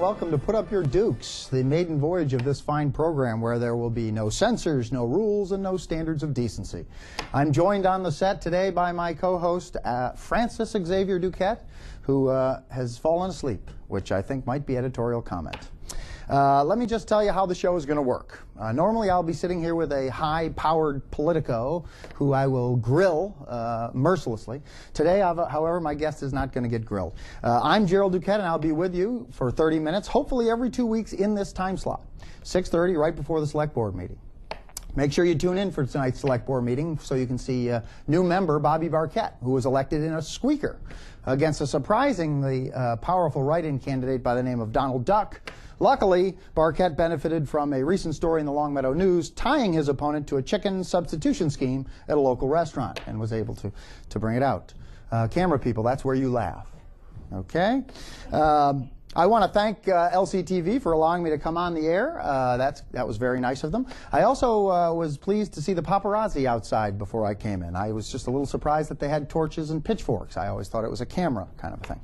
welcome to Put Up Your Dukes, the maiden voyage of this fine program where there will be no censors, no rules, and no standards of decency. I'm joined on the set today by my co-host, Francis Xavier Duquette, who has fallen asleep, which I think might be editorial comment. Let me just tell you how the show is going to work. Normally I'll be sitting here with a high-powered politico who I will grill mercilessly. Today, however, my guest is not going to get grilled. I'm Gerald Duquette, and I'll be with you for 30 minutes, hopefully every 2 weeks in this time slot, 6:30, right before the Select Board meeting. Make sure you tune in for tonight's Select Board meeting so you can see new member Bobby Barquette, who was elected in a squeaker against a surprisingly powerful write-in candidate by the name of Donald Duck. Luckily, Barquette benefited from a recent story in the Longmeadow News tying his opponent to a chicken substitution scheme at a local restaurant and was able to bring it out. Camera people, that's where you laugh. Okay? I want to thank LCTV for allowing me to come on the air. That was very nice of them. I also was pleased to see the paparazzi outside before I came in. I was just a little surprised that they had torches and pitchforks. I always thought it was a camera kind of a thing.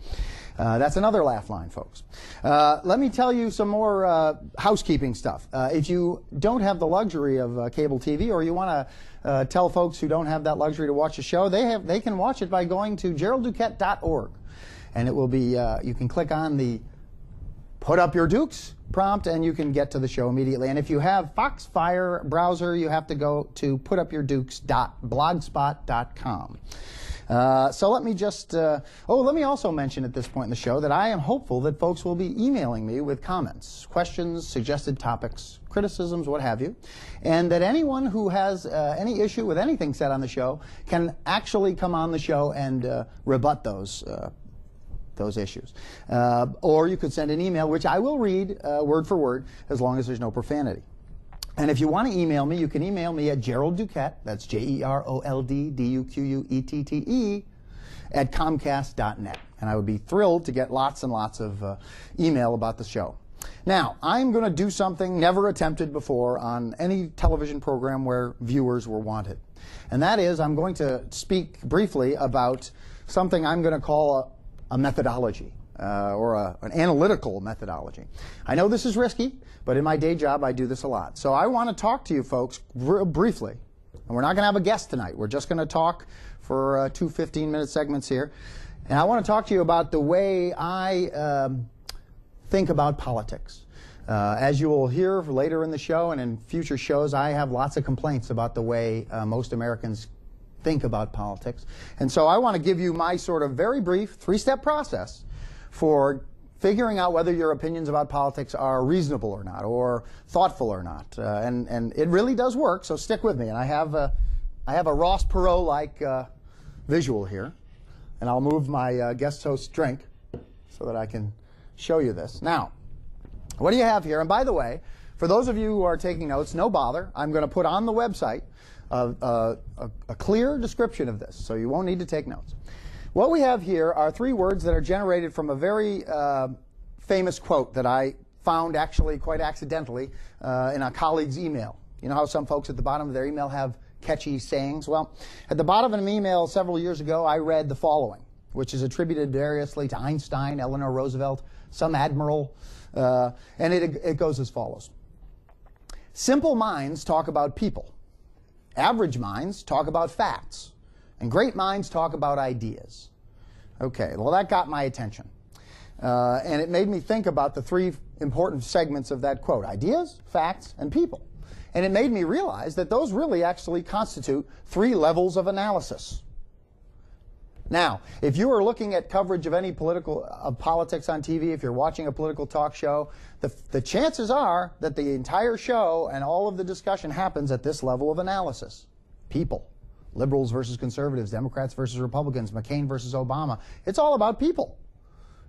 That's another laugh line, folks. Let me tell you some more housekeeping stuff. If you don't have the luxury of cable TV, or you want to tell folks who don't have that luxury to watch a show, they can watch it by going to geraldduquette.org. And it will be, you can click on the Put Up Your Dukes prompt, and you can get to the show immediately. And if you have Foxfire browser, you have to go to putupyourdukes.blogspot.com. So let me just, let me also mention at this point in the show that I am hopeful that folks will be emailing me with comments, questions, suggested topics, criticisms, what have you, and that anyone who has any issue with anything said on the show can actually come on the show and rebut those issues. Or you could send an email, which I will read word for word, as long as there's no profanity. And if you want to email me, you can email me at Gerald Duquette, that's GeroldDuquette, at Comcast.net. And I would be thrilled to get lots and lots of email about the show. Now, I'm going to do something never attempted before on any television program where viewers were wanted. And that is, I'm going to speak briefly about something I'm going to call a methodology, or an analytical methodology. I know this is risky, but in my day job I do this a lot. So I want to talk to you folks real briefly. And we're not going to have a guest tonight. We're just going to talk for 2 15-minute segments here. And I want to talk to you about the way I think about politics. As you will hear later in the show and in future shows, I have lots of complaints about the way most Americans think about politics. And so I want to give you my sort of very brief 3-step process for figuring out whether your opinions about politics are reasonable or not, or thoughtful or not. And it really does work, so stick with me. And I have a Ross Perot-like visual here. And I'll move my guest host drink so that I can show you this. Now, what do you have here? And by the way, for those of you who are taking notes, no bother. I'm going to put on the website a clear description of this, so you won't need to take notes. What we have here are 3 words that are generated from a very famous quote that I found actually quite accidentally in a colleague's email. You know how some folks at the bottom of their email have catchy sayings? Well, at the bottom of an email several years ago, I read the following, which is attributed variously to Einstein, Eleanor Roosevelt, some admiral, and it goes as follows. Simple minds talk about people. Average minds talk about facts, and great minds talk about ideas. Okay, well, that got my attention. And it made me think about the 3 important segments of that quote: ideas, facts, and people. And it made me realize that those really actually constitute 3 levels of analysis. Now, if you are looking at coverage of any politics on TV, if you're watching a political talk show, the chances are that the entire show and all of the discussion happens at this level of analysis. People. Liberals versus conservatives, Democrats versus Republicans, McCain versus Obama. It's all about people.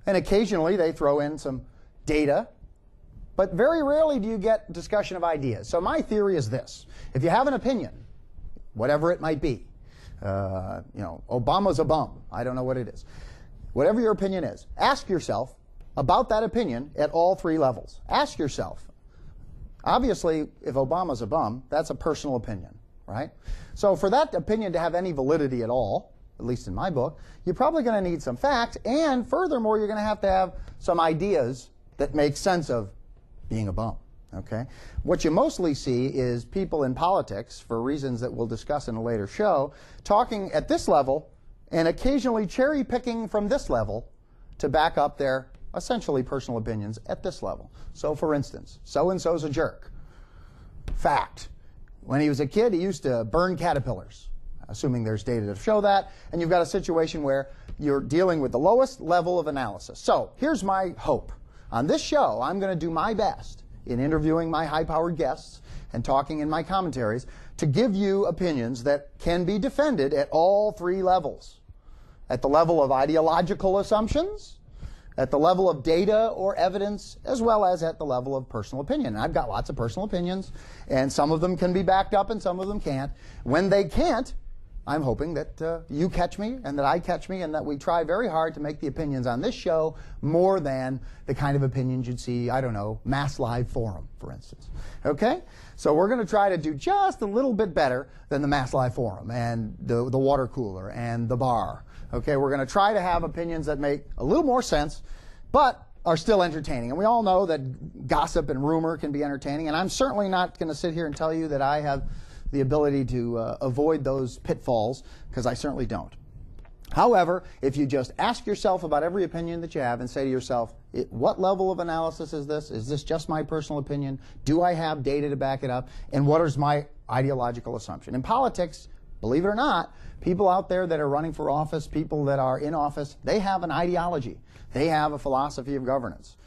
And occasionally they throw in some data, but very rarely do you get discussion of ideas. So my theory is this. If you have an opinion, whatever it might be, Obama's a bum. I don't know what it is. Whatever your opinion is, ask yourself about that opinion at all 3 levels. Ask yourself. Obviously, if Obama's a bum, that's a personal opinion, right? So for that opinion to have any validity at all, at least in my book, you're probably going to need some facts, and furthermore, you're going to have some ideas that makes sense of being a bum. Okay? What you mostly see is people in politics, for reasons that we'll discuss in a later show, talking at this level and occasionally cherry-picking from this level to back up their essentially personal opinions at this level. So, for instance, so-and-so's a jerk. Fact. When he was a kid, he used to burn caterpillars, assuming there's data to show that, and you've got a situation where you're dealing with the lowest level of analysis. So, here's my hope. On this show, I'm going to do my best in interviewing my high-powered guests and talking in my commentaries to give you opinions that can be defended at all three levels. At the level of ideological assumptions, at the level of data or evidence, as well as at the level of personal opinion. And I've got lots of personal opinions, and some of them can be backed up and some of them can't. When they can't, I'm hoping that you catch me and that I catch me and that we try very hard to make the opinions on this show more than the kind of opinions you'd see, I don't know, Mass Live Forum, for instance. Okay? So we're going to try to do just a little bit better than the Mass Live Forum and the water cooler and the bar. Okay? We're going to try to have opinions that make a little more sense, but are still entertaining. And we all know that gossip and rumor can be entertaining, and I'm certainly not going to sit here and tell you that I have the ability to avoid those pitfalls, because I certainly don't. However, if you just ask yourself about every opinion that you have and say to yourself, what level of analysis is this? Is this just my personal opinion? Do I have data to back it up? And what is my ideological assumption? In politics, believe it or not, people out there that are running for office, people that are in office, they have an ideology. They have a philosophy of governance.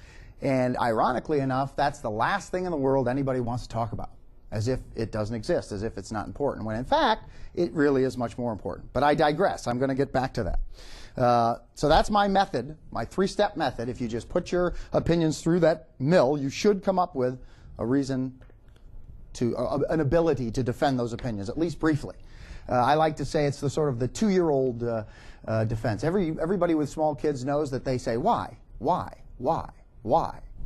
And ironically enough, that's the last thing in the world anybody wants to talk about, as if it doesn't exist, as if it's not important, when in fact, it really is much more important. But I digress. I'm going to get back to that. So that's my method, my three-step method. If you just put your opinions through that mill, you should come up with a reason to, an ability to defend those opinions, at least briefly. I like to say it's the sort of the two-year-old defense. Everybody with small kids knows that they say, why?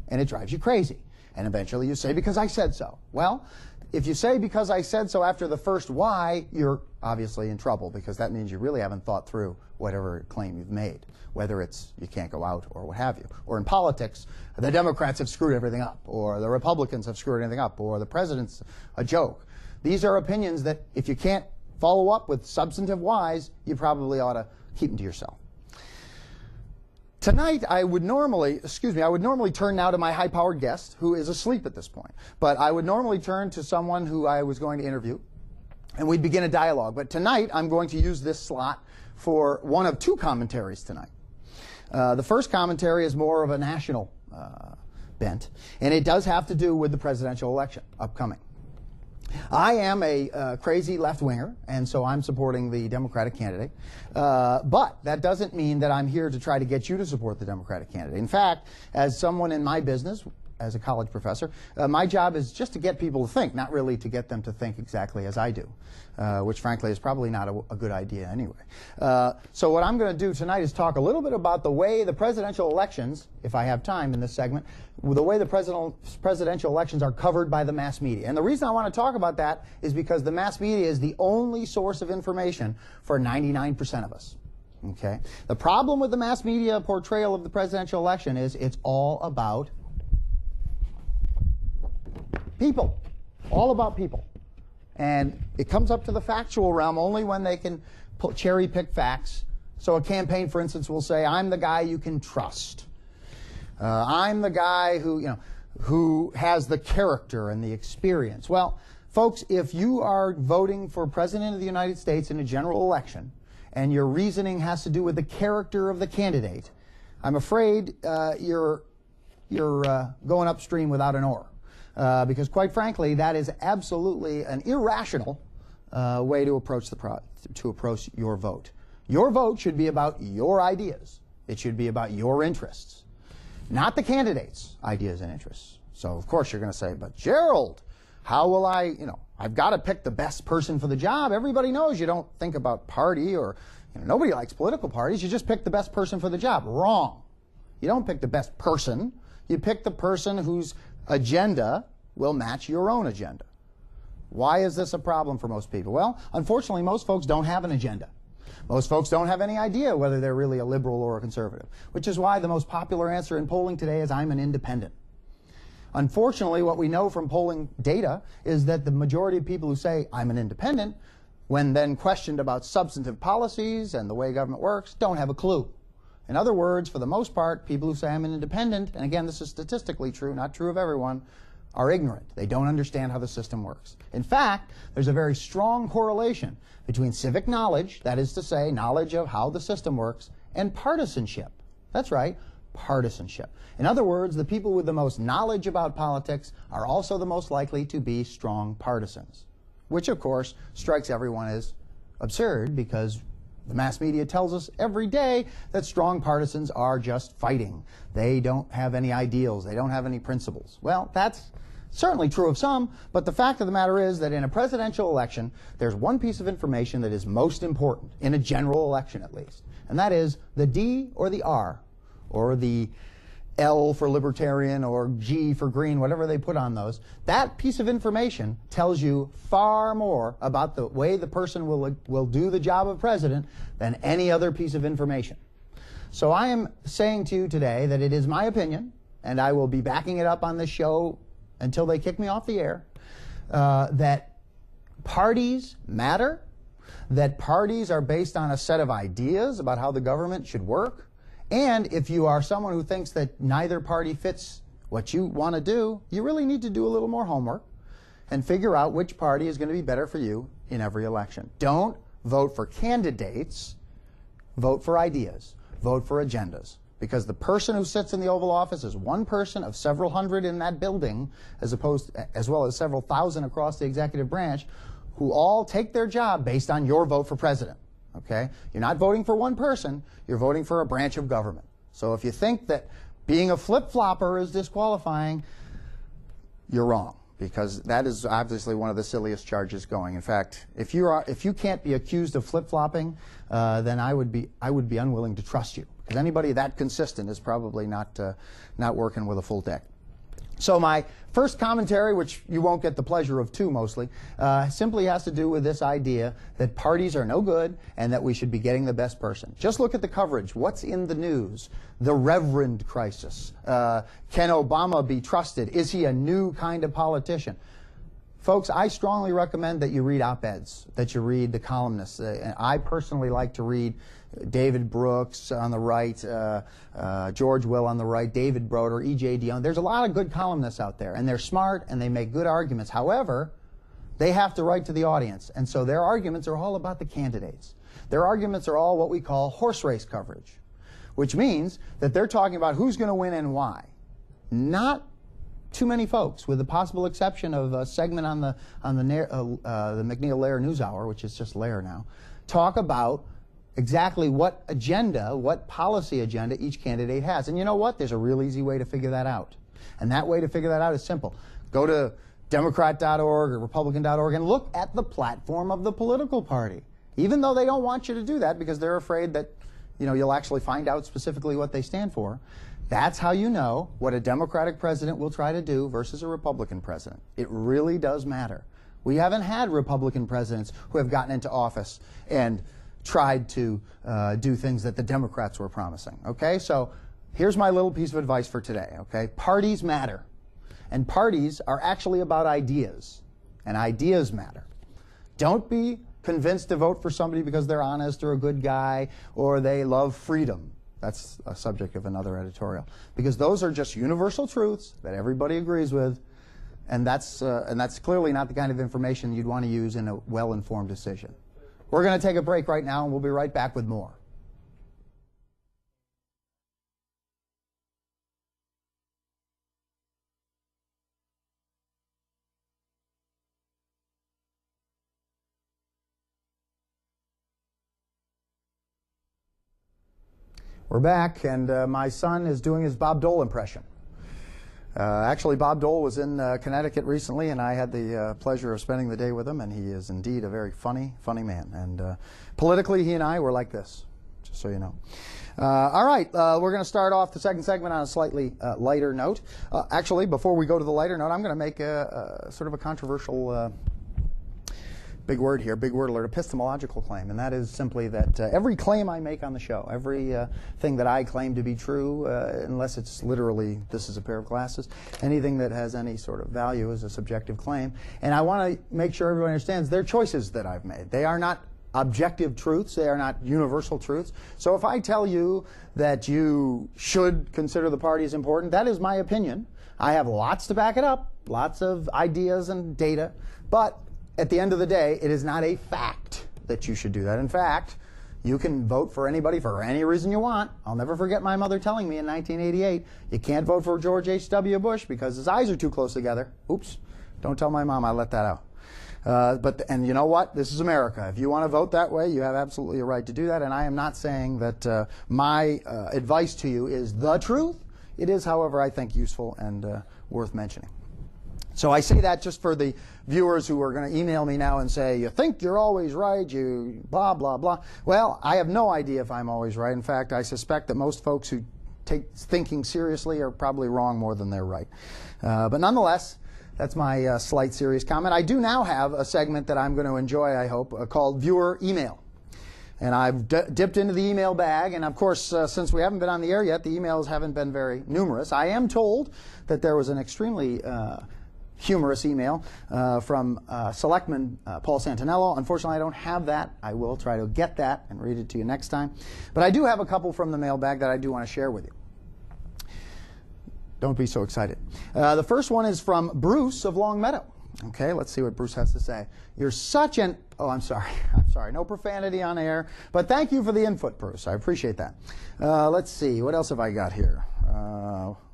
And it drives you crazy. And eventually you say, because I said so. Well, if you say because I said so after the first why, you're obviously in trouble, because that means you really haven't thought through whatever claim you've made, whether it's you can't go out or what have you. Or in politics, the Democrats have screwed everything up, or the Republicans have screwed everything up, or the president's a joke. These are opinions that if you can't follow up with substantive whys, you probably ought to keep them to yourself. Tonight, I would normally turn now to my high-powered guest, who is asleep at this point. But I would normally turn to someone who I was going to interview, and we'd begin a dialogue. But tonight, I'm going to use this slot for one of two commentaries tonight. The first commentary is more of a national bent, and it does have to do with the presidential election upcoming. I am a crazy left-winger, and so I'm supporting the Democratic candidate. But that doesn't mean that I'm here to try to get you to support the Democratic candidate. In fact, as someone in my business, as a college professor, my job is just to get people to think, not really to get them to think exactly as I do, which frankly is probably not a good idea anyway. So what I'm going to do tonight is talk a little bit about the way the presidential elections, if I have time in this segment, the way the presidential elections are covered by the mass media. And the reason I want to talk about that is because the mass media is the only source of information for 99% of us. Okay? The problem with the mass media portrayal of the presidential election is it's all about people. All about people. And it comes up to the factual realm only when they can cherry-pick facts. So a campaign, for instance, will say, I'm the guy you can trust. I'm the guy who has the character and the experience. Well, folks, if you are voting for President of the United States in a general election, and your reasoning has to do with the character of the candidate, I'm afraid you're going upstream without an oar. Because quite frankly, that is absolutely an irrational way to approach your vote. Your vote should be about your ideas. It should be about your interests, not the candidate's ideas and interests. So of course you're going to say, but Gerald, how will I've got to pick the best person for the job. Everybody knows you don't think about party, or nobody likes political parties. You just pick the best person for the job. Wrong. You don't pick the best person. You pick the person whose agenda will match your own agenda. Why is this a problem for most people? Well, unfortunately, most folks don't have an agenda. Most folks don't have any idea whether they're really a liberal or a conservative, which is why the most popular answer in polling today is I'm an independent. Unfortunately, what we know from polling data is that the majority of people who say I'm an independent, when then questioned about substantive policies and the way government works, don't have a clue. In other words, for the most part, people who say I'm an independent, and again, this is statistically true, not true of everyone, are ignorant. They don't understand how the system works. In fact, there's a very strong correlation between civic knowledge, that is to say, knowledge of how the system works, and partisanship. That's right, partisanship. In other words, the people with the most knowledge about politics are also the most likely to be strong partisans, which of course strikes everyone as absurd because the mass media tells us every day that strong partisans are just fighting. They don't have any ideals. They don't have any principles. Well, that's certainly true of some, but the fact of the matter is that in a presidential election, there's one piece of information that is most important, in a general election at least, and that is the D or the R, or the L for libertarian, or G for green, whatever they put on those. That piece of information tells you far more about the way the person will do the job of president than any other piece of information. So I am saying to you today that it is my opinion, and I will be backing it up on this show until they kick me off the air, that parties matter, that parties are based on a set of ideas about how the government should work, and if you are someone who thinks that neither party fits what you want to do, you really need to do a little more homework and figure out which party is going to be better for you in every election. Don't vote for candidates, vote for ideas, vote for agendas. Because the person who sits in the Oval Office is one person of several hundred in that building, as well as several thousand across the executive branch, who all take their job based on your vote for president. Okay? You're not voting for one person, you're voting for a branch of government. So if you think that being a flip-flopper is disqualifying, you're wrong, because that is obviously one of the silliest charges going. In fact, if you can't be accused of flip-flopping, then I would be unwilling to trust you, because anybody that consistent is probably not working with a full deck. So my first commentary, which you won't get the pleasure of two mostly, simply has to do with this idea that parties are no good and that we should be getting the best person. Just look at the coverage. What's in the news? The Reverend crisis. Can Obama be trusted? Is he a new kind of politician? Folks, I strongly recommend that you read op-eds, that you read the columnists. I personally like to read David Brooks on the right, George Will on the right, David Broder, E.J. Dionne. There's a lot of good columnists out there, and they're smart and they make good arguments. However, they have to write to the audience, and so their arguments are all about the candidates. Their arguments are all what we call horse race coverage, which means that they're talking about who's going to win and why. Not too many folks, with the possible exception of a segment on the McNeil-Lehrer NewsHour, which is just Lehrer now, talk about exactly what agenda, what policy agenda each candidate has. And you know what? There's a real easy way to figure that out. And that way to figure that out is simple. Go to Democrat.org or Republican.org and look at the platform of the political party. Even though they don't want you to do that because they're afraid that you'll actually find out specifically what they stand for. That's how you know what a Democratic president will try to do versus a Republican president. It really does matter. We haven't had Republican presidents who have gotten into office and tried to do things that the Democrats were promising. Okay, so here's my little piece of advice for today. Okay, parties matter, and parties are actually about ideas, and ideas matter. Don't be convinced to vote for somebody because they're honest or a good guy or they love freedom. That's a subject of another editorial, because those are just universal truths that everybody agrees with, and that's clearly not the kind of information you'd want to use in a well-informed decision. We're going to take a break right now, and we'll be right back with more. We're back, and my son is doing his Bob Dole impression. Actually, Bob Dole was in Connecticut recently, and I had the pleasure of spending the day with him, and he is indeed a very funny man. And politically, he and I were like this, just so you know. All right, we're going to start off the second segment on a slightly lighter note. Actually, before we go to the lighter note, I'm going to make a sort of a controversial big word here, big word alert, epistemological claim, and that is simply that every claim I make on the show, every thing that I claim to be true, unless it's literally, this is a pair of glasses, anything that has any sort of value is a subjective claim. And I want to make sure everyone understands they're choices that I've made. They are not objective truths. They are not universal truths. So if I tell you that you should consider the party as important, that is my opinion. I have lots to back it up, lots of ideas and data, but at the end of the day, it is not a fact that you should do that. In fact, you can vote for anybody for any reason you want. I'll never forget my mother telling me in 1988, you can't vote for George H.W. Bush because his eyes are too close together. Oops, don't tell my mom I let that out. And you know what? This is America. If you want to vote that way, you have absolutely a right to do that. And I am not saying that my advice to you is the truth. It is, however, I think useful and worth mentioning. So I say that just for the viewers who are going to email me now and say, you think you're always right, you blah, blah, blah. Well, I have no idea if I'm always right. In fact, I suspect that most folks who take thinking seriously are probably wrong more than they're right. But nonetheless, that's my slight serious comment. I do now have a segment that I'm going to enjoy, I hope, called Viewer Email. And I've dipped into the email bag, and of course, since we haven't been on the air yet, the emails haven't been very numerous. I am told that there was an extremely humorous email from Selectman Paul Santinello. Unfortunately, I don't have that. I will try to get that and read it to you next time. But I do have a couple from the mailbag that I do want to share with you. Don't be so excited. The first one is from Bruce of Long Meadow. Okay, let's see what Bruce has to say. You're such an... Oh, I'm sorry. I'm sorry. No profanity on air. But thank you for the input, Bruce. I appreciate that. Let's see. What else have I got here?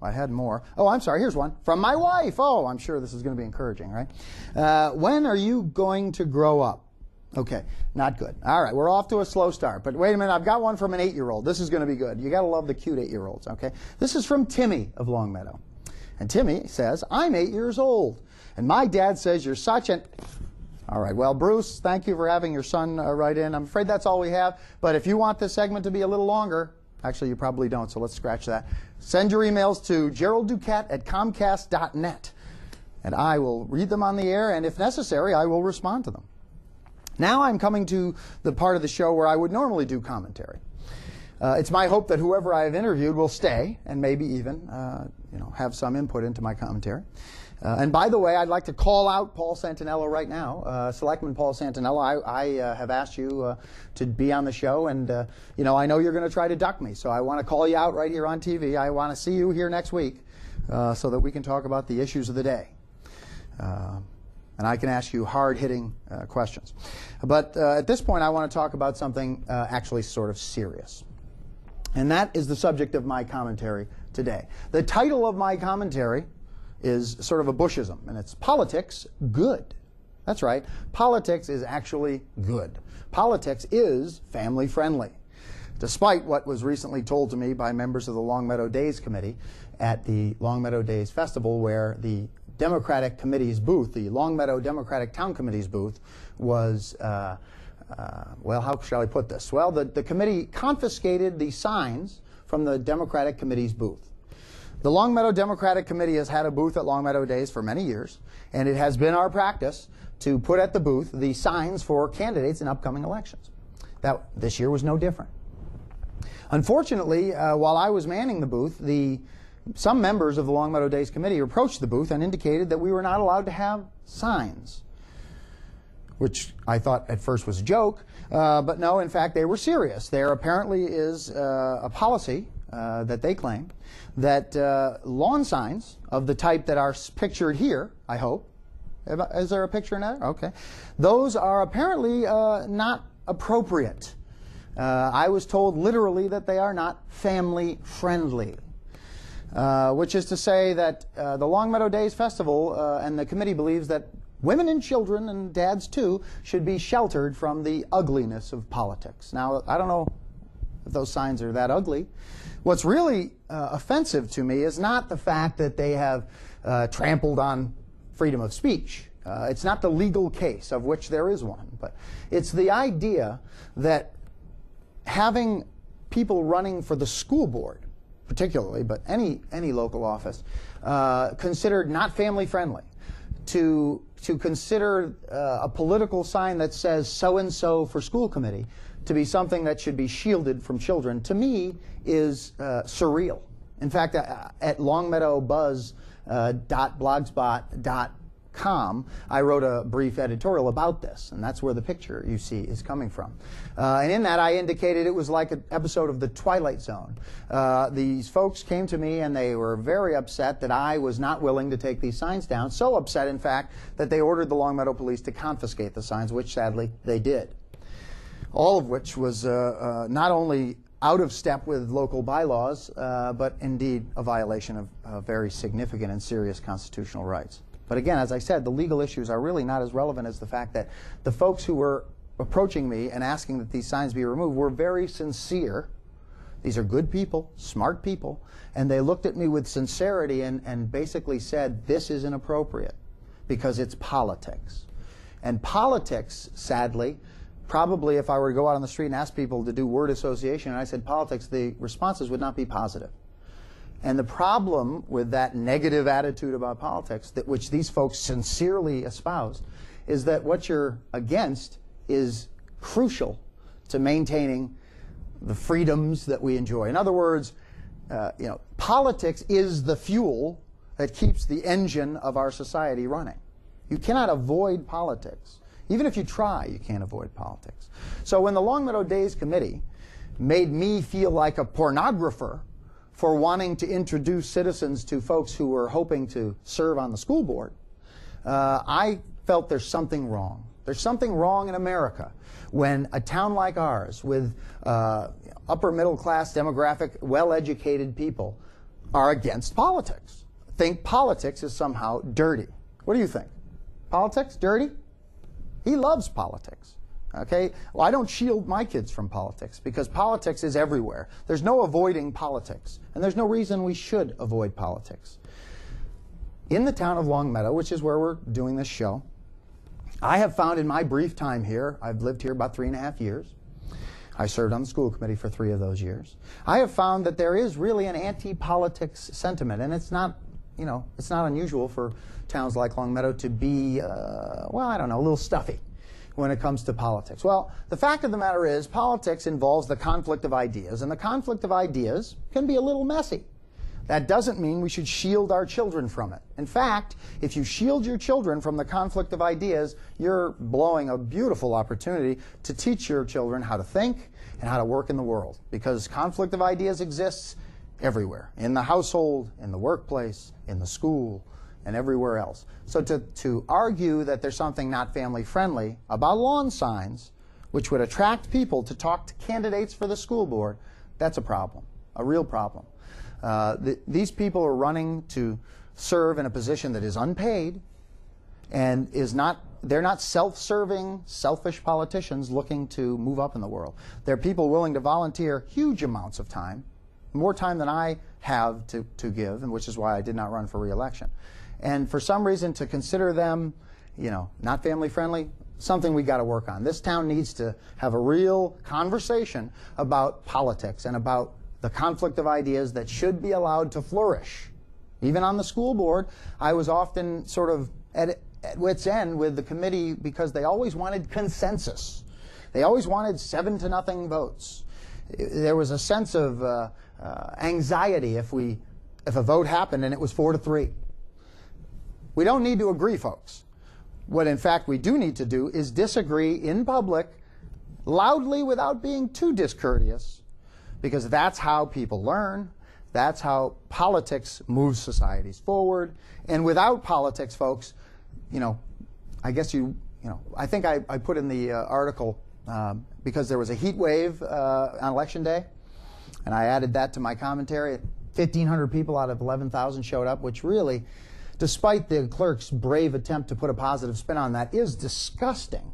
I had more. Oh, I'm sorry. Here's one. From my wife. Oh, I'm sure this is going to be encouraging, right? When are you going to grow up? Okay, not good. All right, we're off to a slow start. But wait a minute. I've got one from an 8-year-old. This is going to be good. You got to love the cute 8-year-olds, okay? This is from Timmy of Long Meadow. And Timmy says, I'm 8 years old. And my dad says you're such an... All right, well, Bruce, thank you for having your son write in. I'm afraid that's all we have. But if you want this segment to be a little longer, actually you probably don't, so let's scratch that. Send your emails to geraldduquette@comcast.net. And I will read them on the air, and if necessary, I will respond to them. Now I'm coming to the part of the show where I would normally do commentary. It's my hope that whoever I have interviewed will stay and maybe even have some input into my commentary. And by the way, I'd like to call out Paul Santinello right now. Selectman Paul Santinello, I have asked you to be on the show, and I know you're going to try to duck me, so I want to call you out right here on TV. I want to see you here next week so that we can talk about the issues of the day. And I can ask you hard-hitting questions. But at this point, I want to talk about something actually sort of serious. And that is the subject of my commentary today. The title of my commentary is sort of a Bushism, and it's Politics Good. That's right. Politics is actually good. Politics is family-friendly, despite what was recently told to me by members of the Long Meadow Days Committee at the Long Meadow Days Festival, where the Democratic Committee's booth, the Long Meadow Democratic Town Committee's booth, was, well, how shall I put this? Well, the committee confiscated the signs from the Democratic Committee's booth. The Long Meadow Democratic Committee has had a booth at Long Meadow Days for many years, and it has been our practice to put at the booth the signs for candidates in upcoming elections. This year was no different. Unfortunately, while I was manning the booth, some members of the Long Meadow Days Committee approached the booth and indicated that we were not allowed to have signs, which I thought at first was a joke, but no, in fact, they were serious. There apparently is a policy that they claim that lawn signs of the type that are pictured here, I hope. Is there a picture in there? Okay. Those are apparently not appropriate. I was told literally that they are not family-friendly, which is to say that the Long Meadow Days Festival and the committee believes that women and children, and dads too, should be sheltered from the ugliness of politics. Now, I don't know if those signs are that ugly. What's really offensive to me is not the fact that they have trampled on freedom of speech. It's not the legal case, of which there is one, but it's the idea that having people running for the school board, particularly, but any local office, considered not family friendly, to consider a political sign that says so-and-so for school committee to be something that should be shielded from children, to me, is surreal. In fact, at longmeadowbuzz.blogspot.com, I wrote a brief editorial about this, and that's where the picture you see is coming from. And in that, I indicated it was like an episode of The Twilight Zone. These folks came to me, and they were very upset that I was not willing to take these signs down, so upset, in fact, that they ordered the Longmeadow police to confiscate the signs, which, sadly, they did. All of which was not only out of step with local bylaws, but indeed a violation of very significant and serious constitutional rights. But again, as I said, the legal issues are really not as relevant as the fact that the folks who were approaching me and asking that these signs be removed were very sincere. These are good people, smart people, and they looked at me with sincerity and basically said, this is inappropriate because it's politics. And politics, sadly, probably if I were to go out on the street and ask people to do word association and I said politics, the responses would not be positive. And the problem with that negative attitude about politics, which these folks sincerely espoused, is that what you're against is crucial to maintaining the freedoms that we enjoy. In other words, politics is the fuel that keeps the engine of our society running. You cannot avoid politics. Even if you try, you can't avoid politics. So when the Longmeadow Days Committee made me feel like a pornographer for wanting to introduce citizens to folks who were hoping to serve on the school board, I felt there's something wrong. There's something wrong in America when a town like ours with upper middle class demographic, well-educated people are against politics. Think politics is somehow dirty. What do you think? Politics, dirty? He loves politics. Okay? Well, I don't shield my kids from politics because politics is everywhere. There's no avoiding politics, and there's no reason we should avoid politics. In the town of Longmeadow, which is where we're doing this show, I have found in my brief time here, I've lived here about 3.5 years. I served on the school committee for 3 of those years. I have found that there is really an anti-politics sentiment, and it's not, it's not unusual for towns like Longmeadow to be, well, I don't know, a little stuffy when it comes to politics. Well, the fact of the matter is politics involves the conflict of ideas, and the conflict of ideas can be a little messy. That doesn't mean we should shield our children from it. In fact, if you shield your children from the conflict of ideas, you're blowing a beautiful opportunity to teach your children how to think and how to work in the world, because conflict of ideas exists everywhere, in the household, in the workplace, in the school, and everywhere else. So to argue that there's something not family-friendly about lawn signs, which would attract people to talk to candidates for the school board, that's a problem, a real problem. These people are running to serve in a position that is unpaid and they're not self-serving, selfish politicians looking to move up in the world. They're people willing to volunteer huge amounts of time, more time than I have to give, and which is why I did not run for re-election. And for some reason to consider them, not family-friendly, something we got to work on. This town needs to have a real conversation about politics and about the conflict of ideas that should be allowed to flourish. Even on the school board, I was often sort of at wit's end with the committee because they always wanted consensus. They always wanted 7-0 votes. There was a sense of anxiety if a vote happened and it was 4-3. We don't need to agree, folks. What in fact we do need to do is disagree in public, loudly without being too discourteous, because that's how people learn. That's how politics moves societies forward. And without politics, folks, I guess I think I put in the article because there was a heat wave on Election Day, and I added that to my commentary. 1,500 people out of 11,000 showed up, which really, despite the clerk's brave attempt to put a positive spin on that, is disgusting.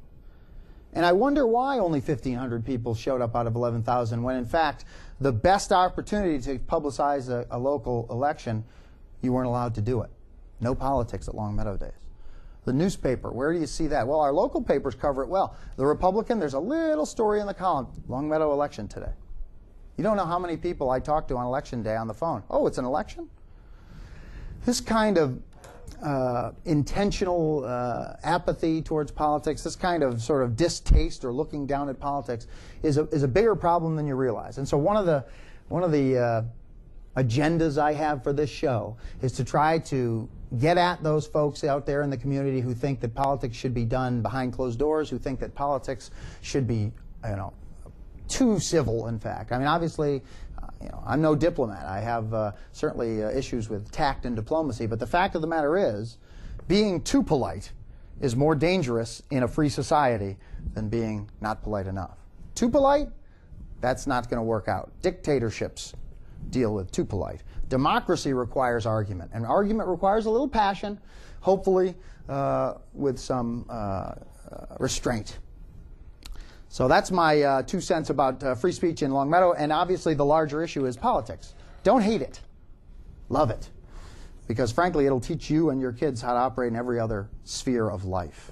And I wonder why only 1,500 people showed up out of 11,000 when, in fact, the best opportunity to publicize a local election, you weren't allowed to do it. No politics at Longmeadow Days. The newspaper, where do you see that? Well, our local papers cover it well. The Republican, there's a little story in the column, Longmeadow election today. You don't know how many people I talked to on Election Day on the phone. Oh, it's an election? This kind of intentional apathy towards politics, this kind of sort of distaste or looking down at politics is a bigger problem than you realize. And so one of the agendas I have for this show is to try to get at those folks out there in the community who think that politics should be done behind closed doors, who think that politics should be, too civil, in fact. I mean, obviously, I'm no diplomat. I have certainly issues with tact and diplomacy, but the fact of the matter is, being too polite is more dangerous in a free society than being not polite enough. Too polite? That's not going to work out. Dictatorships deal with too polite. Democracy requires argument, and argument requires a little passion, hopefully with some restraint. So that's my 2 cents about free speech in Longmeadow, and obviously the larger issue is politics. Don't hate it. Love it. Because frankly, it'll teach you and your kids how to operate in every other sphere of life.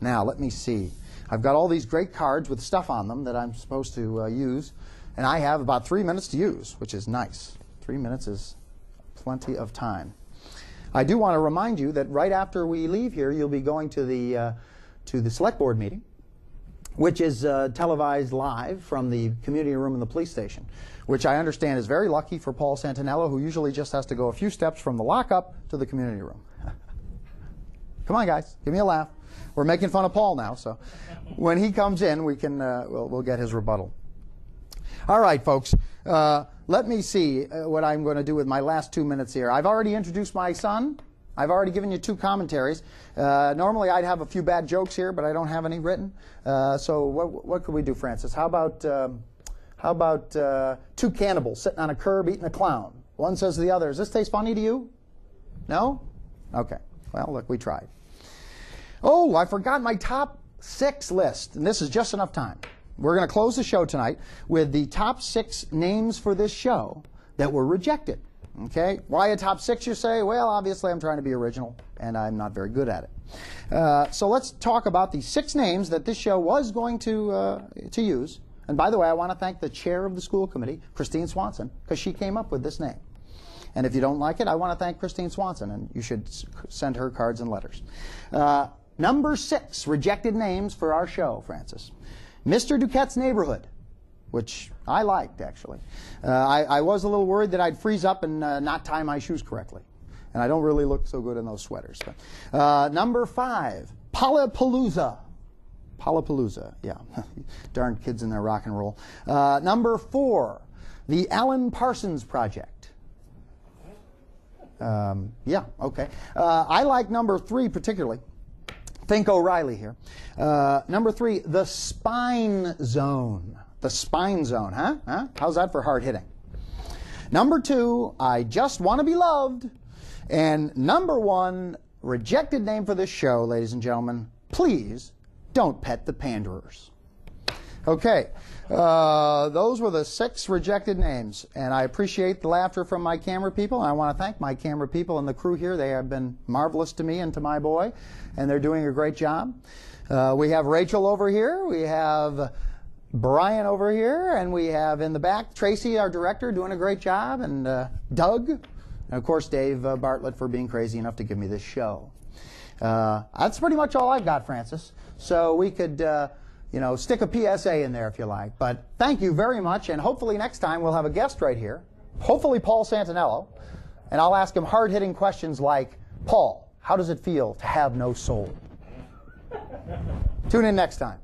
Now, let me see. I've got all these great cards with stuff on them that I'm supposed to use, and I have about 3 minutes to use, which is nice. 3 minutes is plenty of time. I do want to remind you that right after we leave here, you'll be going to the select board meeting, which is televised live from the community room in the police station, which I understand is very lucky for Paul Santinello, who usually just has to go a few steps from the lockup to the community room. Come on, guys, give me a laugh. We're making fun of Paul now, so when he comes in, we can we'll get his rebuttal. All right, folks, let me see what I'm going to do with my last 2 minutes here. I've already introduced my son. I've already given you 2 commentaries. Normally I'd have a few bad jokes here, but I don't have any written. So what could we do, Francis? How about 2 cannibals sitting on a curb eating a clown? One says to the other, "Does this taste funny to you?" No? Okay. Well, look, we tried. Oh, I forgot my top 6 list, and this is just enough time. We're going to close the show tonight with the top 6 names for this show that were rejected. Okay, why a top 6, you say? Well, obviously I'm trying to be original, and I'm not very good at it. So let's talk about the 6 names that this show was going to use. And by the way, I want to thank the chair of the school committee, Christine Swanson, because she came up with this name. And if you don't like it, I want to thank Christine Swanson, and you should send her cards and letters. Number 6, rejected names for our show, Francis. Mr. Duquette's Neighborhood, which I liked, actually. I was a little worried that I'd freeze up and not tie my shoes correctly. And I don't really look so good in those sweaters. But, number 5, Palapalooza. Palapalooza, yeah. Darn kids in their rock and roll. Number 4, the Alan Parsons Project. Yeah, okay. I like number 3 particularly. Think O'Reilly here. Number 3, the Spine Zone. The Spine Zone, huh? How's that for hard hitting? Number 2, I Just Want to Be Loved. And number 1, rejected name for this show, ladies and gentlemen, please don't pet the panderers. Okay, those were the 6 rejected names, and I appreciate the laughter from my camera people, and I want to thank my camera people and the crew here. They have been marvelous to me and to my boy, and they're doing a great job. We have Rachel over here, we have Brian over here, and we have in the back Tracy, our director, doing a great job, and Doug, and of course Dave Bartlett for being crazy enough to give me this show. That's pretty much all I've got, Francis. So we could stick a PSA in there if you like. But thank you very much, and hopefully next time we'll have a guest right here, hopefully Paul Santinello, and I'll ask him hard-hitting questions like, Paul, how does it feel to have no soul? Tune in next time.